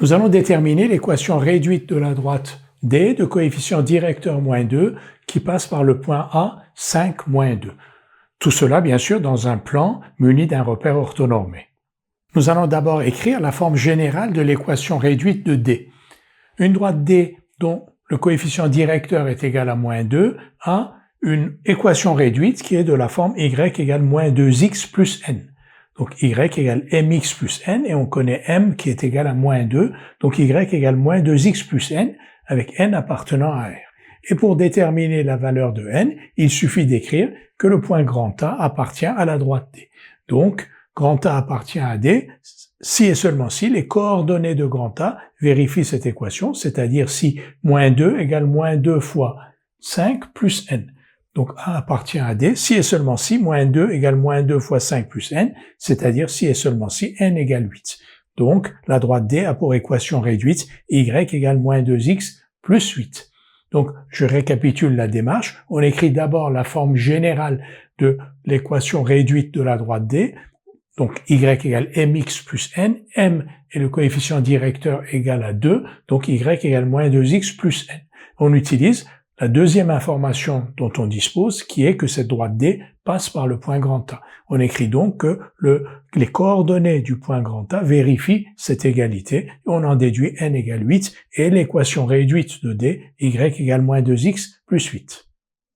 Nous allons déterminer l'équation réduite de la droite D de coefficient directeur moins 2 qui passe par le point A, 5, moins 2. Tout cela, bien sûr, dans un plan muni d'un repère orthonormé. Nous allons d'abord écrire la forme générale de l'équation réduite de D. Une droite D dont le coefficient directeur est égal à moins 2 a une équation réduite qui est de la forme y égale moins 2x plus n. Donc y égale mx plus n, et on connaît m qui est égal à moins 2, donc y égale moins 2x plus n, avec n appartenant à R. Et pour déterminer la valeur de n, il suffit d'écrire que le point grand A appartient à la droite D. Donc, grand A appartient à D, si et seulement si les coordonnées de grand A vérifient cette équation, c'est-à-dire si moins 2 égale moins 2 fois 5 plus n. Donc A appartient à D, si et seulement si moins 2 égale moins 2 fois 5 plus n, c'est-à-dire si et seulement si n égale 8. Donc la droite D a pour équation réduite y égale moins 2x plus 8. Donc je récapitule la démarche. On écrit d'abord la forme générale de l'équation réduite de la droite D. Donc y égale mx plus n, m est le coefficient directeur égal à 2, donc y égale moins 2x plus n. On utilise la deuxième information dont on dispose, qui est que cette droite D passe par le point grand A. On écrit donc que les coordonnées du point grand A vérifient cette égalité, et on en déduit n égale 8, et l'équation réduite de D, y égale moins 2x plus 8.